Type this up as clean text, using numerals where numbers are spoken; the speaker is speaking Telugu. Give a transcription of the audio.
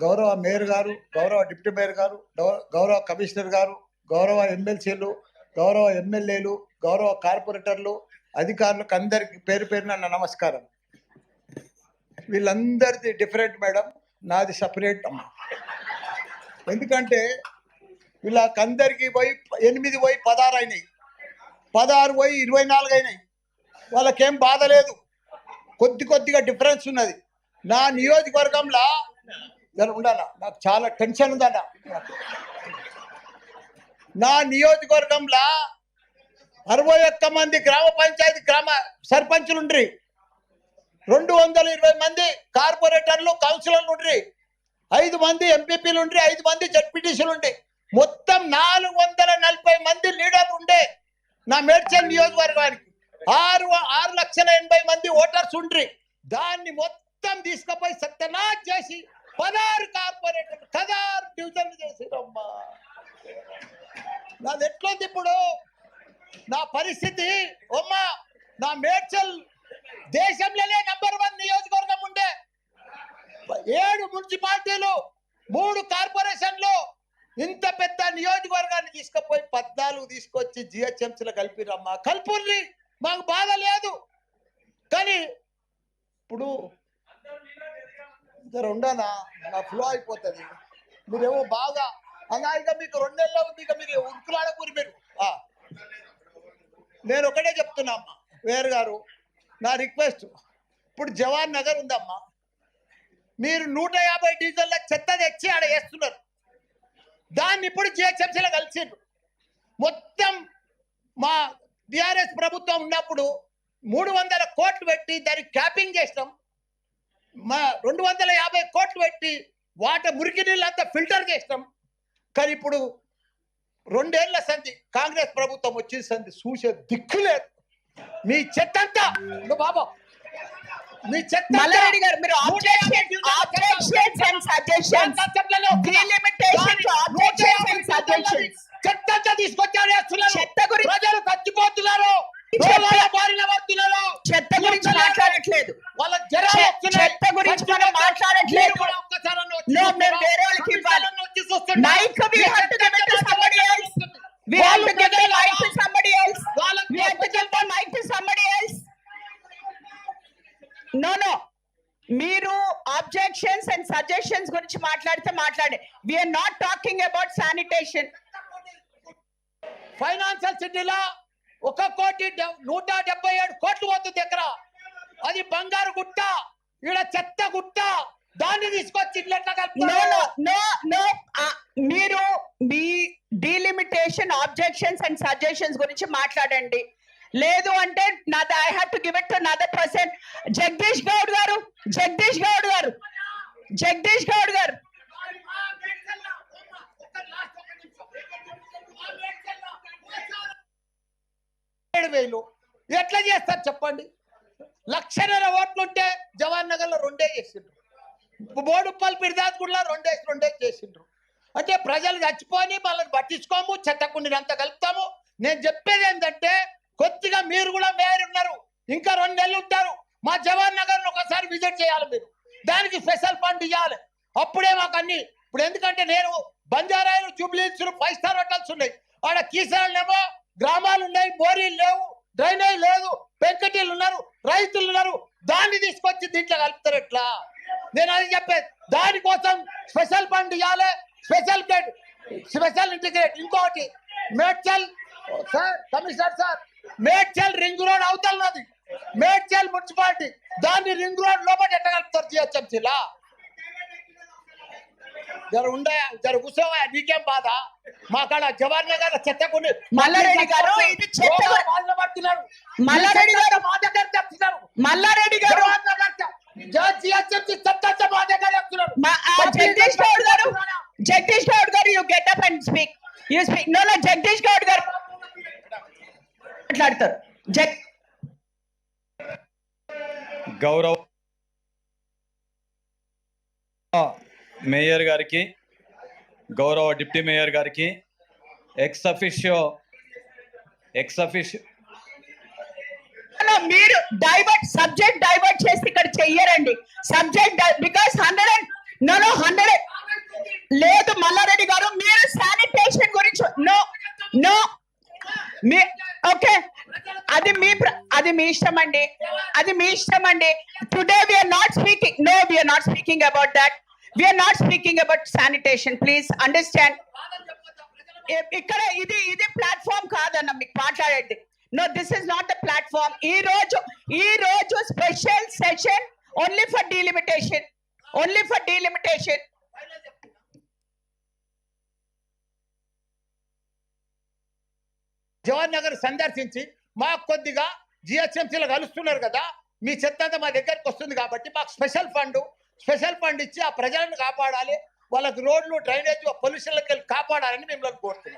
గౌరవ మేయర్ గారు, గౌరవ డిప్యూటీ మేయర్ గారు, గౌరవ కమిషనర్ గారు, గౌరవ ఎమ్మెల్సీలు, గౌరవ ఎమ్మెల్యేలు, గౌరవ కార్పొరేటర్లు, అధికారులకు అందరికి పేరు పేరున నా నమస్కారం. వీళ్ళందరిది డిఫరెంట్ మేడం, నాది సపరేట్ అమ్మ. ఎందుకంటే వీళ్ళకందరికి పోయి 8 పోయి 16 అయినాయి, 16 పోయి 24 అయినాయి. వాళ్ళకేం బాధ లేదు, కొద్దిగా డిఫరెన్స్ ఉన్నది. నా నియోజకవర్గంలో ఉండాల, నాకు చాలా టెన్షన్ ఉందన్న. నా నియోజకవర్గంలో 61 మంది గ్రామ పంచాయతీ సర్పంచులు ఉండ్రి, 220 మంది కార్పొరేటర్లు కౌన్సిలర్లు ఉండ్రి, 5 మంది ఎంపీపీలు ఉండ్రి, 5 మంది జడ్పీటీసీలు ఉండి, మొత్తం 440 మంది లీడర్లు ఉండే నా మేడ్చల్ నియోజకవర్గానికి. 6,80,000 మంది ఓటర్స్ ఉండ్రి. దాన్ని మొత్తం తీసుకుపోయి సత్యనాథ్ చేసి 16 కార్పొరేటర్లు 16 డివిజన్లు చేసిరమ్మా. నాది ఎట్లుంది ఇప్పుడు నా పరిస్థితి? అమ్మా, నా మేడ్చల్ దేశంలోనే నంబర్ 1 నియోజకవర్గం ఉండే. 7 మున్సిపాలిటీలు, 3 కార్పొరేషన్లు, ఇంత పెద్ద నియోజకవర్గాన్ని తీసుకుపోయి 14 తీసుకొచ్చి జిహెచ్ఎంసీలో కలిపిరమ్మా. కల్పుల్ని, మాకు బాధ లేదు. కానీ ఇప్పుడు ఉండనా, నా ఫ్లో అయిపోతుంది. మీరేమో బాగా అలా, ఇక మీకు 2 నెలల్లో ఉంది, ఇక మీరు ఉరుకులాడకూరి. మీరు నేను ఒకటే చెప్తున్నా అమ్మా, వేరు గారు, నా రిక్వెస్ట్, ఇప్పుడు జవాన్ నగర్ ఉందమ్మా, మీరు 150 డీజిల్ల చెత్త తెచ్చి ఆడ వేస్తున్నారు. దాన్ని ఇప్పుడు జిహెచ్ఎంసీలో కలిసిండ్రు. మొత్తం మా టిఆర్ఎస్ ప్రభుత్వం ఉన్నప్పుడు 300 కోట్లు పెట్టి దానికి క్యాపింగ్ చేసినాం. మా 250 కోట్లు పెట్టి మురికి నీళ్ళంతా ఫిల్టర్ చేసినాం. కానీ ఇప్పుడు 2 ఏళ్ల సంధి కాంగ్రెస్ ప్రభుత్వం వచ్చిన సంధి చూసే దిక్కు లేదు. మీ చెత్త అంతా బాబా, మీ చెత్త మల్లారెడ్డి గారు, మీరు చెత్త తీసుకొచ్చారు. చెత్త గురించి ప్రజలు చచ్చిపోతున్నారు, చెత్త గురించి మాట్లాడట్లేదు, వాళ్ళ జనాలు చెత్త గురించి మనం మాట్లాడట్లేదు. మేము వేరే వాళ్ళకి ఇవ్వాలి mic. We have to give it to somebody else. We have to give the mic to somebody else. We have to give the mic to somebody else. No. మీరు ఆబ్జెక్షన్స్ అండ్ సజెషన్స్ గురించి మాట్లాడితే మాట్లాడే. We are not talking about sanitation. Financial సిటీలో 1,177 కోట్లు పోతుంది ఎక్కడ. అది బంగారు గుట్ట, ఈడ చెత్త గుట్ట. దాన్ని తీసుకొచ్చి మీరు మీ డీలిమిటేషన్, ఆబ్జెక్షన్స్ అండ్ సజెషన్స్ గురించి మాట్లాడండి. లేదు అంటే నాది I have to give it to another person. Jagadish Goud గారు 7,000 ఎట్లా చేస్తారు చెప్పండి? 1,00,000 ఓట్లుంటే జవాన్ నగర్ లో 2 చేసిండ్రు, బోడుప్పల్ పిర్దాద్గూడలో 2 చేసిండ్రు. అంటే ప్రజలు చచ్చిపోని వాళ్ళని పట్టించుకోము, చెత్తకుండినంత కలుపుతాము. నేను చెప్పేది ఏంటంటే, కొద్దిగా మీరు కూడా మేయర్ ఉన్నారు, ఇంకా 2 నెలలు ఉంటారు. మా జవాన్ నగర్ ఒకసారి విజిట్ చేయాలి మీరు. దానికి స్పెషల్ ఫండ్ ఇవ్వాలి. అప్పుడే మాకు అన్ని. ఇప్పుడు ఎందుకంటే నేను బంజారాయిలు, జూబ్లీహిల్స్ 5 స్టార్ హోటల్స్ ఉన్నాయి. ఆడ కీసరాళ్ళేమో గ్రామాలు ఉన్నాయి, బోరీలు లేవు, డ్రైనేజ్ లేదు, పెంకటీలు ఉన్నారు, రైతులు ఉన్నారు. దాన్ని తీసుకొచ్చి దీంట్లో కలుపుతారు ఎట్లా? నేను అది చెప్పేది. దానికోసం స్పెషల్ ఫండ్ ఇవ్వాలి, స్పెషల్ ఇంటిగ్రేట్. ఇంకొకటి, Medchal sir, commissioner sir, Medchal ring road అవతలది మేడ్చల్ మున్సిపాలిటీ, దాన్ని రింగ్ రోడ్ లోపల ఎట్లా కలుపుతారు జిహెచ్ఎంసీలా? జర కూర్చోవా, నీకేం బాధ? మా కాడ జవాన్ నగర్ చెత్తకుని మల్లారెడ్డి గారు పడుతున్నారు. మల్లారెడ్డి గారు మా దగ్గర చెప్తున్నారు. మల్లారెడ్డి గారు జగదీష్ గౌడ్ గారు you get up and speak. You speak. No Jagadish Goud గారు మాట్లాడతారు. గౌరవ మేయర్ గారికి, గౌరవ డిప్యూటీ మేయర్ గారికి, ఎక్స్ అఫిషియో మీరు సబ్జెక్ట్ డైవర్ట్ చేసి ఇక్కడ చెయ్యరండి. సబ్జెక్ట్ బికాస్ 100 లేదు మల్లారెడ్డి గారు, మీరు శానిటేషన్ గురించి నో నో మీ ఓకే, అది మీ ఇష్టం అండి, అది మీ ఇష్టం అండి. Today we are not speaking, no we are not speaking about that, we are not speaking about sanitation, please understand. ఇక్కడ ఇది ప్లాట్ఫామ్ కాదన్న మీకు మాట్లాడండి. No, this is not the platform. ఈ రోజు special session only for delimitation, only for delimitation. Jawahar Nagar సందర్శించి మాకు కొద్దిగా జిహెచ్ఎంసీలో కలుస్తున్నారు కదా, మీ చెత్త అంతా మా దగ్గరికి వస్తుంది కాబట్టి మాకు స్పెషల్ ఫండ్ ఇచ్చి ఆ ప్రజలను కాపాడాలి, వాళ్ళకి రోడ్లు డ్రైనేజ్ పొల్యూషన్లకి వెళ్ళి కాపాడాలని మిమ్మల్ని కోరుతున్నాం.